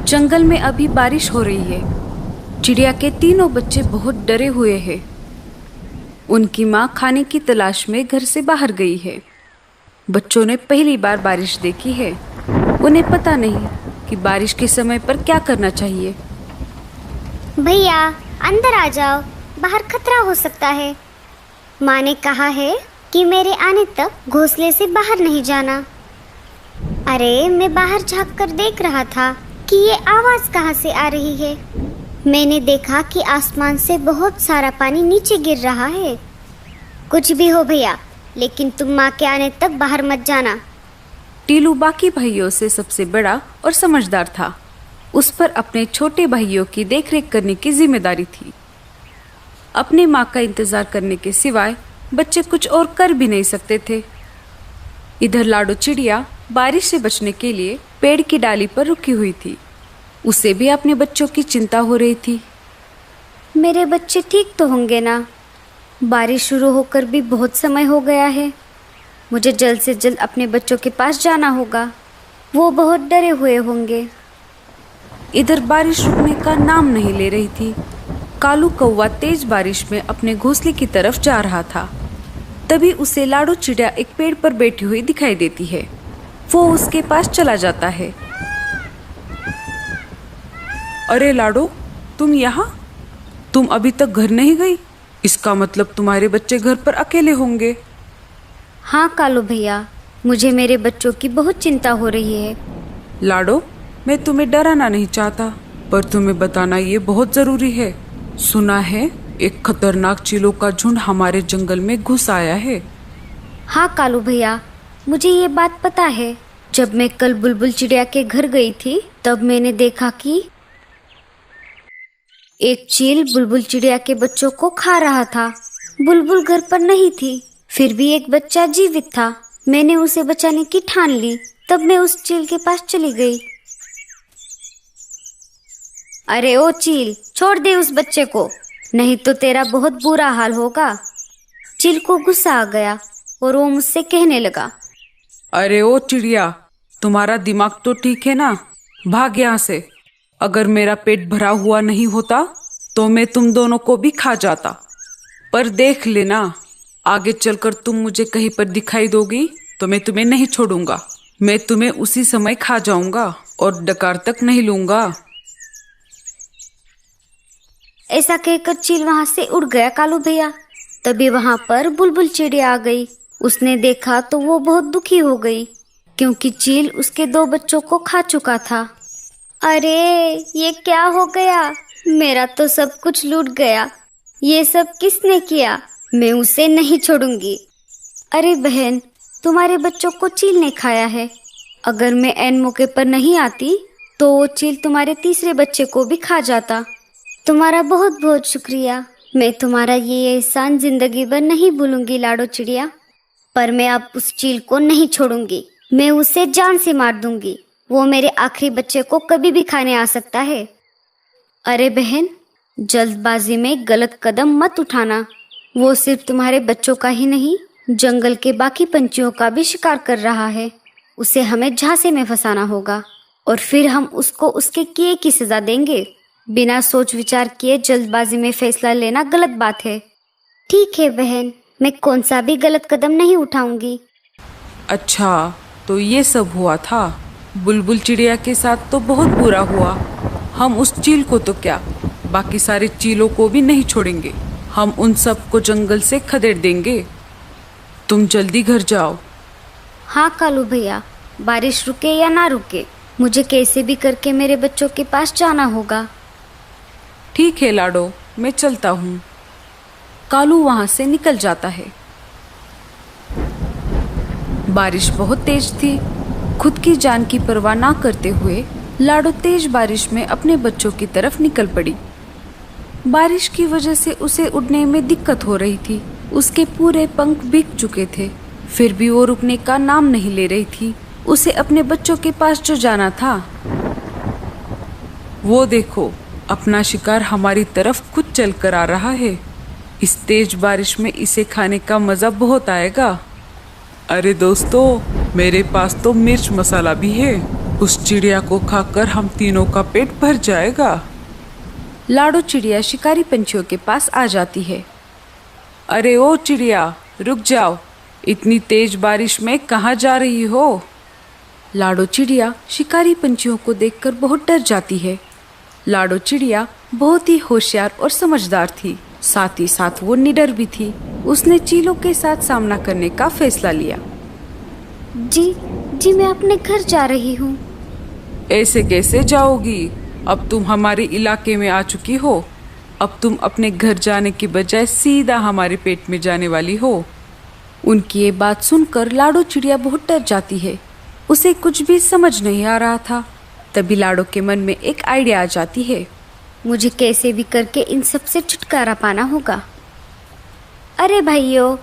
जंगल में अभी बारिश हो रही है। चिड़िया के तीनों बच्चे बहुत डरे हुए हैं। उनकी माँ खाने की तलाश में घर से बाहर गई है। बच्चों ने पहली बार बारिश देखी है। उन्हें पता नहीं कि बारिश के समय पर क्या करना चाहिए। भैया अंदर आ जाओ, बाहर खतरा हो सकता है। माँ ने कहा है कि मेरे आने तक घोंसले से बाहर नहीं जाना। अरे मैं बाहर झांक कर देख रहा था कि ये आवाज कहाँ से आ रही है। मैंने देखा कि आसमान से बहुत सारा पानी नीचे गिर रहा है। कुछ भी हो भैया, लेकिन तुम माँ के आने तक बाहर मत जाना। टीलू बाकी भाइयों से सबसे बड़ा और समझदार था। उस पर अपने छोटे भाइयों की देखरेख करने की जिम्मेदारी थी। अपने माँ का इंतजार करने के सिवाय बच्चे कुछ और कर भी नहीं सकते थे। इधर लाडो चिड़िया बारिश से बचने के लिए पेड़ की डाली पर रुकी हुई थी। उसे भी अपने बच्चों की चिंता हो रही थी। मेरे बच्चे ठीक तो होंगे ना? बारिश शुरू होकर भी बहुत समय हो गया है। मुझे जल्द से जल्द अपने बच्चों के पास जाना होगा। वो बहुत डरे हुए होंगे। इधर बारिश रुकने का नाम नहीं ले रही थी। कालू कौवा तेज बारिश में अपने घोंसले की तरफ जा रहा था। तभी उसे लाडो चिड़िया एक पेड़ पर बैठी हुई दिखाई देती है। वो उसके पास चला जाता है। अरे लाडो, तुम यहाँ? तुम अभी तक घर नहीं गई? इसका मतलब तुम्हारे बच्चे घर पर अकेले होंगे। हाँ कालू भैया, मुझे मेरे बच्चों की बहुत चिंता हो रही है। लाडो, मैं तुम्हें डराना नहीं चाहता, पर तुम्हें बताना ये बहुत जरूरी है। सुना है एक खतरनाक चीलों का झुंड हमारे जंगल में घुस आया है। हाँ कालू भैया, मुझे ये बात पता है। जब मैं कल बुलबुल चिड़िया के घर गई थी, तब मैंने देखा कि एक चील बुलबुल चिड़िया के बच्चों को खा रहा था। बुलबुल घर पर नहीं थी, फिर भी एक बच्चा जीवित था। मैंने उसे बचाने की ठान ली। तब मैं उस चील के पास चली गई। अरे ओ चील, छोड़ दे उस बच्चे को, नहीं तो तेरा बहुत बुरा हाल होगा। चील को गुस्सा आ गया और वो मुझसे कहने लगा, अरे ओ चिड़िया, तुम्हारा दिमाग तो ठीक है ना? भाग यहाँ से। अगर मेरा पेट भरा हुआ नहीं होता तो मैं तुम दोनों को भी खा जाता। पर देख लेना, आगे चलकर तुम मुझे कहीं पर दिखाई दोगी तो मैं तुम्हें नहीं छोड़ूंगा। मैं तुम्हें उसी समय खा जाऊंगा और डकार तक नहीं लूंगा। ऐसा कहकर चील वहां से उड़ गया कालू भैया। तभी वहां पर बुलबुल चिड़िया आ गई। उसने देखा तो वो बहुत दुखी हो गई, क्योंकि चील उसके 2 बच्चों को खा चुका था। अरे ये क्या हो गया? मेरा तो सब कुछ लूट गया। ये सब किसने किया? मैं उसे नहीं छोड़ूंगी। अरे बहन, तुम्हारे बच्चों को चील ने खाया है। अगर मैं ऐन मौके पर नहीं आती तो वो चील तुम्हारे तीसरे बच्चे को भी खा जाता। तुम्हारा बहुत बहुत शुक्रिया। मैं तुम्हारा ये एहसान जिंदगी भर नहीं भूलूंगी लाडो चिड़िया। पर मैं अब उस चील को नहीं छोड़ूंगी। मैं उसे जान से मार दूंगी। वो मेरे आखिरी बच्चे को कभी भी खाने आ सकता है। अरे बहन, जल्दबाजी में गलत कदम मत उठाना। वो सिर्फ तुम्हारे बच्चों का ही नहीं, जंगल के बाकी पंछियों का भी शिकार कर रहा है। उसे हमें झांसे में फंसाना होगा और फिर हम उसको उसके किए की सजा देंगे। बिना सोच विचार किए जल्दबाजी में फैसला लेना गलत बात है। ठीक है बहन, मैं कौन सा भी गलत कदम नहीं उठाऊंगी। अच्छा, तो ये सब हुआ था। बुलबुल चिड़िया के साथ तो बहुत बुरा हुआ। हम उस चील को तो क्या, बाकी सारे चीलों को भी नहीं छोड़ेंगे। हम उन सब को जंगल से खदेड़ देंगे। तुम जल्दी घर जाओ। हाँ कालू भैया, बारिश रुके या ना रुके, मुझे कैसे भी करके मेरे बच्चों के पास जाना होगा। ठीक है लाडो, मैं चलता हूँ। कालू वहां से निकल जाता है। बारिश बहुत तेज थी। खुद की जान की परवाह ना करते हुए लाडो तेज बारिश में अपने बच्चों की तरफ निकल पड़ी। बारिश की वजह से उसे उड़ने में दिक्कत हो रही थी। उसके पूरे पंख भीग चुके थे, फिर भी वो रुकने का नाम नहीं ले रही थी। उसे अपने बच्चों के पास जो जाना था। वो देखो, अपना शिकार हमारी तरफ खुद चल कर आ रहा है। इस तेज बारिश में इसे खाने का मजा बहुत आएगा। अरे दोस्तों, मेरे पास तो मिर्च मसाला भी है। उस चिड़िया को खाकर हम तीनों का पेट भर जाएगा। लाडो चिड़िया शिकारी पंछियों के पास आ जाती है। अरे ओ चिड़िया, रुक जाओ, इतनी तेज बारिश में कहाँ जा रही हो? लाडो चिड़िया शिकारी पंछियों को देखकर बहुत डर जाती है। लाडो चिड़िया बहुत ही होशियार और समझदार थी, साथ ही साथ वो निडर भी थी। उसने चीलों के साथ सामना करने का फैसला लिया। जी जी, मैं अपने घर जा रही हूँ। ऐसे कैसे जाओगी? अब तुम हमारे इलाके में आ चुकी हो। अब तुम अपने घर जाने की बजाय सीधा हमारे पेट में जाने वाली हो। उनकी ये बात सुनकर लाडो चिड़िया बहुत डर जाती है। उसे कुछ भी समझ नहीं आ रहा था। तभी लाडो के मन में एक आइडिया आ जाती है। मुझे कैसे भी करके इन सब से छुटकारा पाना होगा। अरे भाइयों,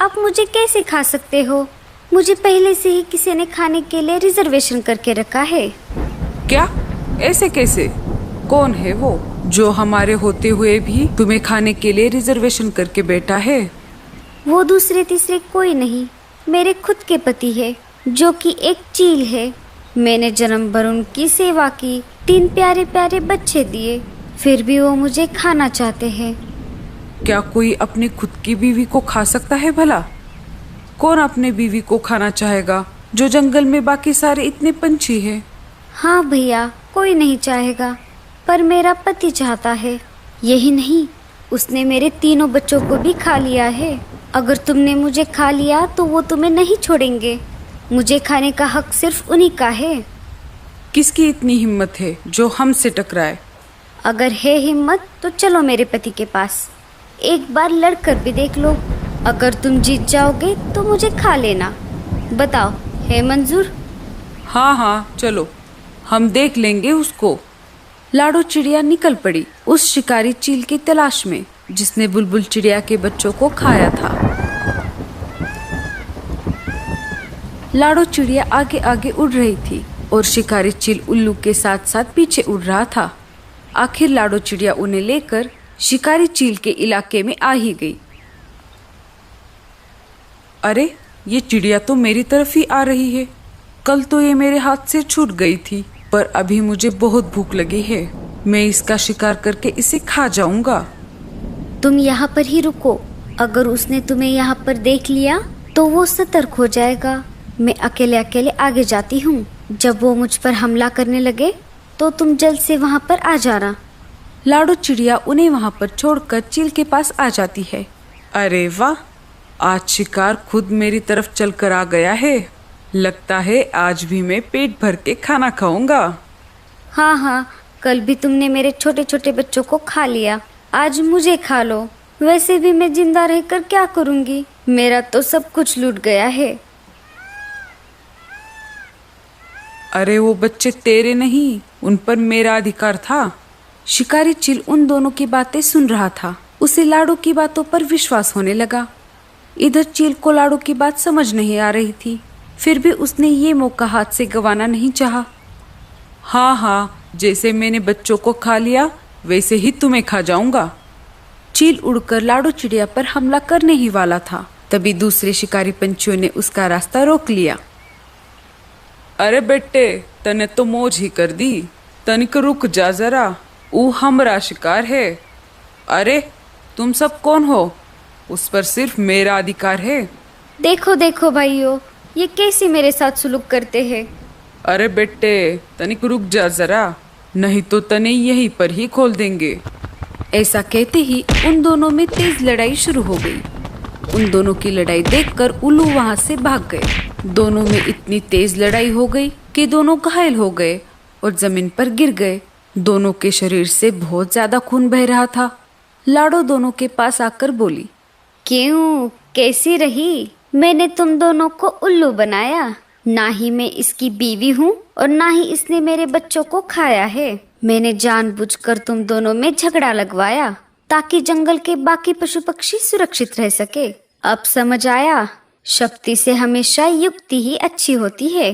आप मुझे कैसे खा सकते हो? मुझे पहले से ही किसी ने खाने के लिए रिजर्वेशन करके रखा है। क्या? ऐसे कैसे? कौन है वो जो हमारे होते हुए भी तुम्हें खाने के लिए रिजर्वेशन करके बैठा है? वो दूसरे तीसरे कोई नहीं, मेरे खुद के पति है, जो कि एक चील है। मैंने जन्म भर उनकी सेवा की, 3 प्यारे प्यारे बच्चे दिए, फिर भी वो मुझे खाना चाहते हैं। क्या कोई अपने खुद की बीवी को खा सकता है भला? कौन अपने बीवी को खाना चाहेगा जो जंगल में बाकी सारे इतने पंछी हैं? हाँ भैया, कोई नहीं चाहेगा, पर मेरा पति चाहता है। यही नहीं, उसने मेरे 3 बच्चों को भी खा लिया है। अगर तुमने मुझे खा लिया तो वो तुम्हें नहीं छोड़ेंगे। मुझे खाने का हक सिर्फ उन्हीं का है। किसकी इतनी हिम्मत है जो हमसे टकराए? अगर है हिम्मत तो चलो मेरे पति के पास, एक बार लड़कर भी देख लो। अगर तुम जीत जाओगे तो मुझे खा लेना। बताओ, है मंजूर? हाँ हाँ, चलो, हम देख लेंगे उसको। लाडो चिड़िया निकल पड़ी उस शिकारी चील की तलाश में जिसने बुलबुल चिड़िया के बच्चों को खाया था। लाडो चिड़िया आगे आगे उड़ रही थी और शिकारी चील उल्लू के साथ साथ पीछे उड़ रहा था। आखिर लाडो चिड़िया उन्हें लेकर शिकारी चील के इलाके में आ ही गई। अरे, ये चिड़िया तो मेरी तरफ ही आ रही है। कल तो ये मेरे हाथ से छूट गई थी, पर अभी मुझे बहुत भूख लगी है। मैं इसका शिकार करके इसे खा जाऊंगा। तुम यहाँ पर ही रुको। अगर उसने तुम्हें यहाँ पर देख लिया तो वो सतर्क हो जाएगा। मैं अकेले अकेले आगे जाती हूँ। जब वो मुझ पर हमला करने लगे तो तुम जल्द से वहाँ पर आ जाना। लाडो चिड़िया उन्हें वहाँ पर छोड़कर चील के पास आ जाती है। अरे वाह, आज शिकार खुद मेरी तरफ चलकर आ गया है। लगता है आज भी मैं पेट भर के खाना खाऊंगा। हाँ हाँ, कल भी तुमने मेरे छोटे छोटे बच्चों को खा लिया, आज मुझे खा लो। वैसे भी मैं जिंदा रहकर क्या करूँगी? मेरा तो सब कुछ लूट गया है। अरे वो बच्चे तेरे नहीं, उन पर मेरा अधिकार था। शिकारी चील उन दोनों की बातें सुन रहा था। उसे लाडो की बातों पर विश्वास होने लगा। इधर चील को लाडो की बात समझ नहीं आ रही थी, फिर भी उसने ये मौका हाथ से गंवाना नहीं चाहा। हाँ हाँ, जैसे मैंने बच्चों को खा लिया वैसे ही तुम्हें खा जाऊंगा। चील उड़कर लाडो चिड़िया पर हमला करने ही वाला था, तभी दूसरे शिकारी पंछियों ने उसका रास्ता रोक लिया। अरे बेटे, तने तो मौज ही कर दी। तनिक रुक जा जरा, वो हमरा शिकार है। अरे तुम सब कौन हो? उस पर सिर्फ मेरा अधिकार है। देखो देखो भाइयों, ये कैसे मेरे साथ सुलूक करते हैं। अरे बेटे, तनिक रुक जा जरा, नहीं तो तने यहीं पर ही खोल देंगे। ऐसा कहते ही उन दोनों में तेज लड़ाई शुरू हो गई। उन दोनों की लड़ाई देखकर उल्लू वहां से भाग गए। दोनों में इतनी तेज लड़ाई हो गई कि दोनों घायल हो गए और जमीन पर गिर गए। दोनों के शरीर से बहुत ज्यादा खून बह रहा था। लाडो दोनों के पास आकर बोली, क्यों, कैसी रही? मैंने तुम दोनों को उल्लू बनाया। ना ही मैं इसकी बीवी हूँ और ना ही इसने मेरे बच्चों को खाया है। मैंने जानबूझकर तुम दोनों में झगड़ा लगवाया ताकि जंगल के बाकी पशु पक्षी सुरक्षित रह सके। अब समझ आया, शक्ति से हमेशा युक्ति ही अच्छी होती है।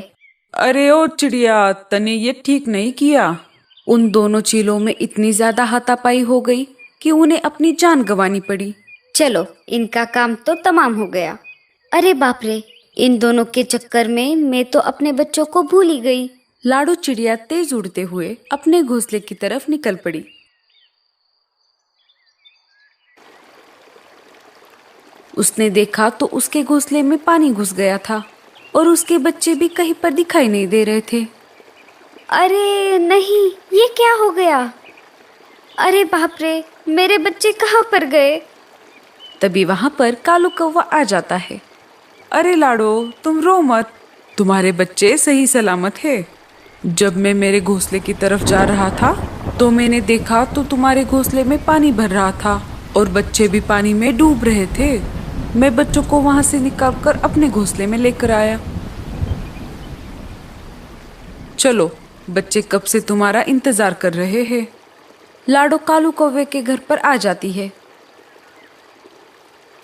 अरे ओ चिड़िया, तने ये ठीक नहीं किया। उन दोनों चीलों में इतनी ज्यादा हाथापाई हो गई कि उन्हें अपनी जान गंवानी पड़ी। चलो, इनका काम तो तमाम हो गया। अरे बाप रे, इन दोनों के चक्कर में मैं तो अपने बच्चों को भूल ही गई। लाडो चिड़िया तेज उड़ते हुए अपने घोंसले की तरफ निकल पड़ी। उसने देखा तो उसके घोंसले में पानी घुस गया था और उसके बच्चे भी कहीं पर दिखाई नहीं दे रहे थे। अरे नहीं, ये क्या हो गया? अरे बाप रे, मेरे बच्चे कहाँ पर गए? तभी वहां पर कालू कौवा आ जाता है। अरे लाडो, तुम रो मत, तुम्हारे बच्चे सही सलामत है। जब मैं मेरे घोंसले की तरफ जा रहा था तो मैंने देखा तो तुम्हारे घोंसले में पानी भर रहा था और बच्चे भी पानी में डूब रहे थे। मैं बच्चों को वहां से निकालकर अपने घोंसले में लेकर आया। चलो, बच्चे कब से तुम्हारा इंतजार कर रहे हैं। लाडो कालू कौवे के घर पर आ जाती है।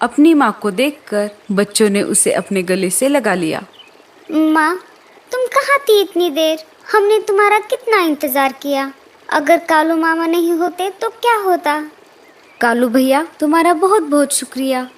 अपनी माँ को देखकर बच्चों ने उसे अपने गले से लगा लिया। माँ, तुम कहाँ थी इतनी देर? हमने तुम्हारा कितना इंतजार किया। अगर कालू मामा नहीं होते तो क्या होता? कालू भैया, तुम्हारा बहुत बहुत शुक्रिया।